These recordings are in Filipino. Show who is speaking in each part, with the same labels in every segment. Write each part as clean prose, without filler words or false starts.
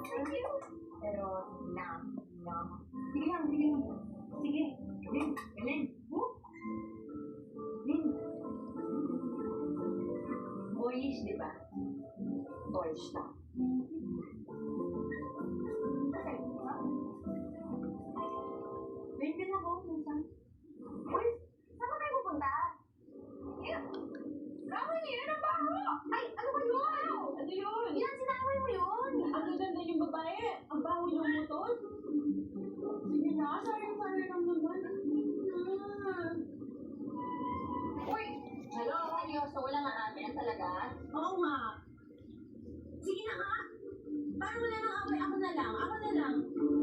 Speaker 1: Thank you.
Speaker 2: Pero, na. Sige lang. Sige. Ellen. Lin. Boyish, di ba? Boyish na. Wait din ako, minsan.
Speaker 1: Uy, saan ba tayo pupunta? Gawin niyo yun ang baho! Ay, ano ba yun?
Speaker 2: Ano yun?
Speaker 1: Yan, sinaway mo yun!
Speaker 2: Ang ganda yung babae. Ang baho yung motor. Sige na, sayang lang naman.
Speaker 1: Uy! Hello, seryoso, wala nga natin talaga?
Speaker 2: Oo nga. Sige na nga. Parang wala nang away. Ako na lang.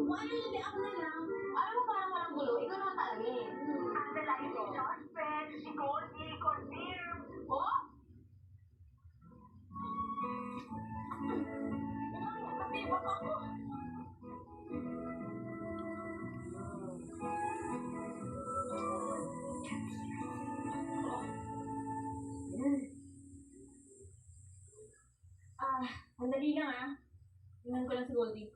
Speaker 2: Kung ano hindi, ako na lang.
Speaker 1: Alam mo parang walang gulo, ikaw naman talaga eh.
Speaker 3: Ang lalaki si suspect, si Goldie, confirm.
Speaker 1: Oh?
Speaker 3: Matibak ako.
Speaker 2: Sandali lang ah. Tingnan ko lang si Goldie.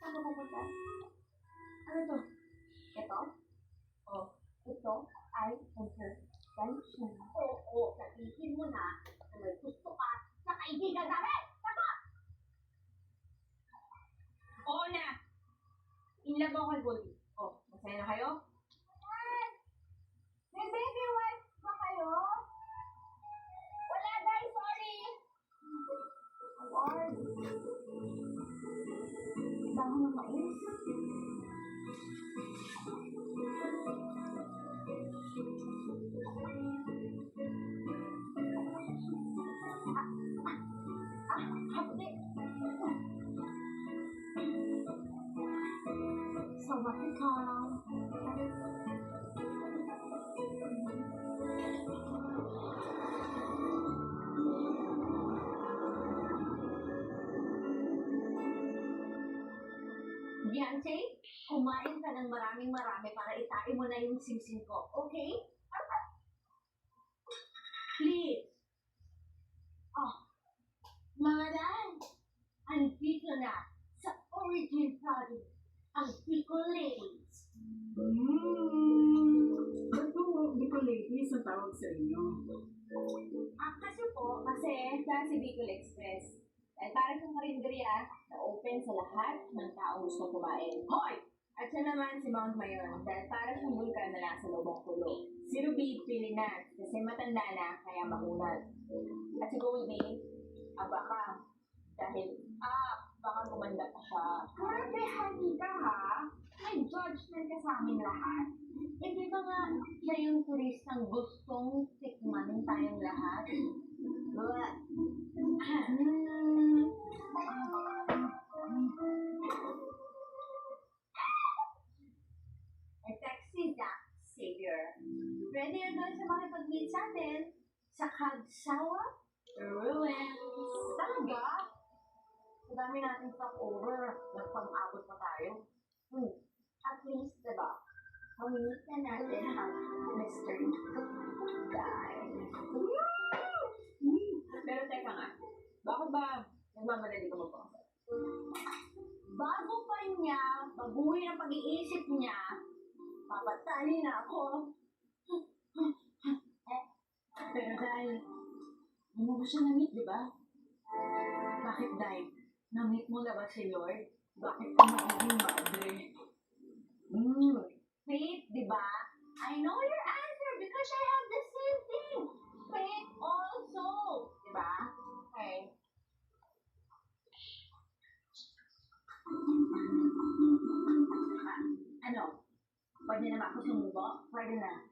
Speaker 1: Saan ka pupunta?
Speaker 2: Ano to?
Speaker 1: Ito?
Speaker 2: Oh.
Speaker 1: Ito ay intervention. Oo, sabihin mo na kung may gusto ka sa kaibigan namin! Sagot!
Speaker 2: Oo na. In love ako kay Goldie. Oh, masaya na kayo?
Speaker 1: May baby wife ba kayo? Wala, guys. Sorry. Award. Dahon ng mais. Hapde. Sawadika. Beyonce, kumain ka ng maraming-marami para itain mo na yung sing-sing ko, okay? Please. Oh, mga dahil, andito na sa origin product ang Pico Ladies.
Speaker 4: Ba't di ko ladies ang tawag sa inyo?
Speaker 1: Kasi sa si Bicol Express. Dahil parang kung karinderya na open sa lahat ng taong gusto kumain. Hoy! At siya naman si Mount Mayon dahil parang yung vulkan na nasa loob ng kulo. Si Ruby, pili na kasi matanda na kaya makunat. At si Goldie, baka dahil, baka gumanda pa siya.
Speaker 3: Grabe, honey ka ha? May judgment ka sa amin lahat.
Speaker 1: Hindi ba nga siya yung turistang gustong tikman tayong lahat? Sexy Zack Savior. Ready na daw siya makipag-meet sa atin sa Kagsawa Ruins.
Speaker 3: Talaga?
Speaker 1: Sa dami natin stopover, nagpang-abot pa tayo. At least, diba? Mamimit na natin ang Mr. Guy.
Speaker 2: Pero teka nga. Bakit ba nagmamadali ka magpakasal?
Speaker 1: Bago pa niya baguhin ang pag-iisip niya, papatali na ako.
Speaker 2: Pero dahil, hindi mo ba siya na-meet, di ba? Bakit dahil? Na-meet mo na ba si Lord? Bakit ka magiging madre?
Speaker 1: Faith, di ba? I know your answer because I have the same thing. Faith also. Di ba? Okay. Ano? Pwede na ba ako sumubo? Pwede na.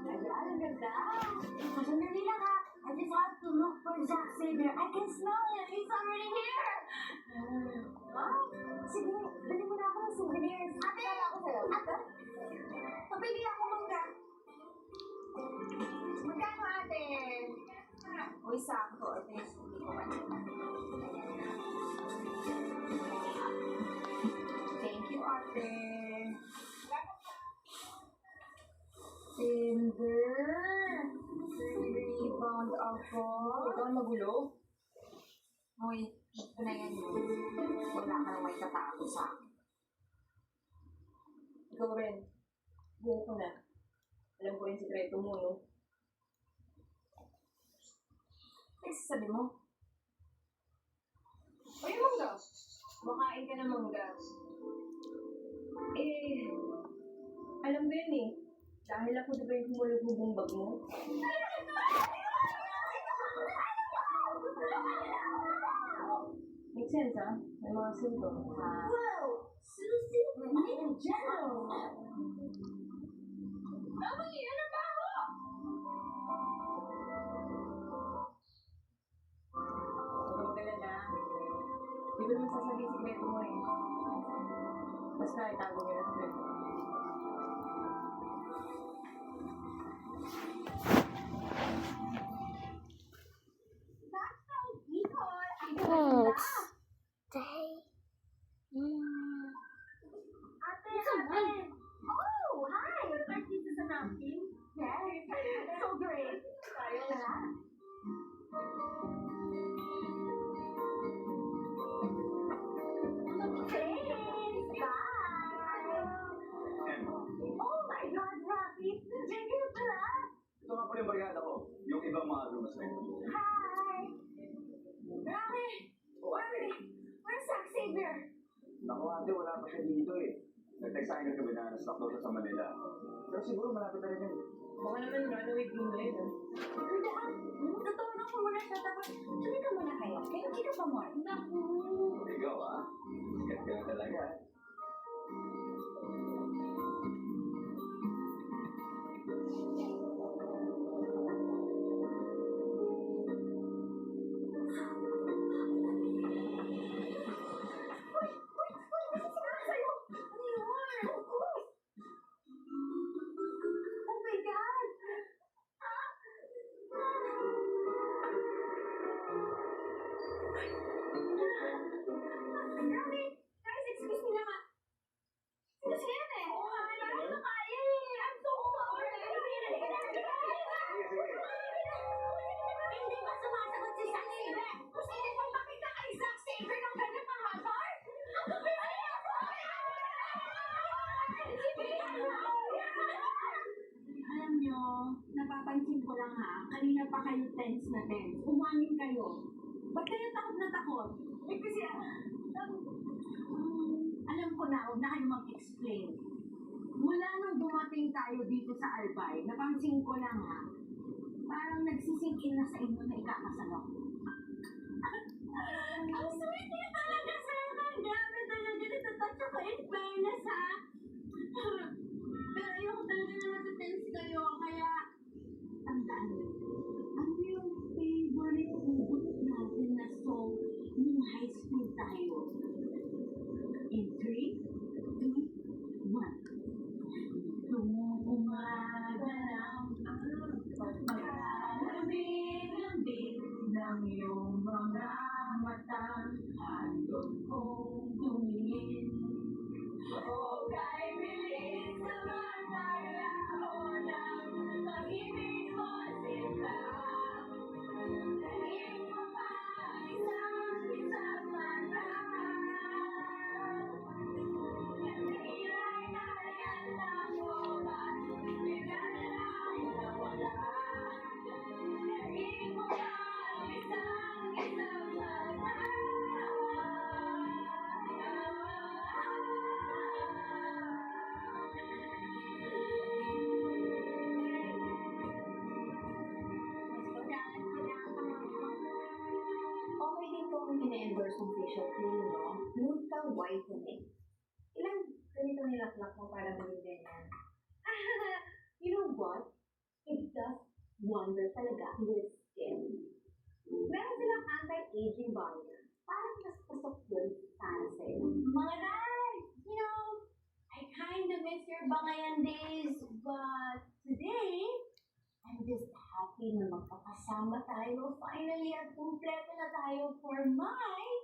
Speaker 1: Ayan, ang ganda. Sandali lang ha. I just have to look for Zack Saber. I can smell him. He's already here. Sige, dali mo na ako ng souvenirs. Ate! Ako sa'yo. Ate? Pabili ako mangga. Magkano ate? Uy, sakto. At least, hindi ko Thank you, ate. Cinder. Rebound ako. Ikaw ang magulo? Uy, ito na yan yun. Wala ka nang may tatako sa akin. Ikaw rin. Buo ko na. Alam ko rin sikreto mo, no? Ay, sasabi mo. Ay, mangga. Makain ka ng mangga. Alam ko yun eh. Dahil ako diba yung kumulog-lubong bag mo? Makes sense, ha? May mga symptoms. Wow! Susie! In general! Mama, ano ba ako? Huwag ka magalala. Di ko naman sasabihin sikreto mo eh. Basta itago niyo na sikreto.
Speaker 5: Thanks.
Speaker 1: Ate! Oh, hi! Are this is a napkin? Yes. So great. Tara. Thanks. Bye. Oh my God, Rocky! Diyan ka na pala?
Speaker 6: Ito nga pala yung barkada ko. Yung ibang mga roommate.
Speaker 1: Hi! Rocky! Where's Zack Saber?
Speaker 6: Naku ate, wala pa siya dito eh. Nag-text sa akin kagabi na stock daw siya sa Manila. Pero siguro malapit na rin yun.
Speaker 1: Baka naman runaway game na yun. Totoo na kung wala siya. Tapos, tuloy ka muna kayo. Kita pa mo. Naku!
Speaker 6: Ikaw ah. Sikat ka na talaga.
Speaker 2: Alam nyo, napapansin ko lang ha, kanina pa kayo tense na tense. Umamin kayo. Ba't kayo takot na takot? Kasi, alam ko na, huwag na kayo mag-explain. Mula nung dumating tayo dito sa Albay, napansin ko lang ha, parang nagsisink in na sa inyo na ikakasal ako. Ang sweet niyo talaga sa akin. Grabe talaga, natatouch ako in fairness ha. Pero ayoko talaga na natatense kayo, kaya tandaan niyo. Ano yung favorite hugot natin na song nung high school tayo? In 3, 2, 1. Tumumagalaw pagkalambing-lambing ng iyong mga mata. Handog kong tumingin. O kay bilis naman tayo ng pag-ibig mo sila. Naging mo pa isang mata. Nagilay na yan ang oras, bigla na lang nawala. Naging mo pa isang mata.
Speaker 1: Okay din itong ina-endorse ng facial cream, no? Nude ka whitening. Ilang ganito nilaklak mo para maging ganyan?
Speaker 2: You know what? It does wonder talaga with skin. Meron silang anti-aging barrier. Parang mas pasok yun para sa'yo. Mga Nay! You know, I kinda miss your bangayan days, but today, I'm just happy na magkakasama tayo finally at kumpleto na tayo for my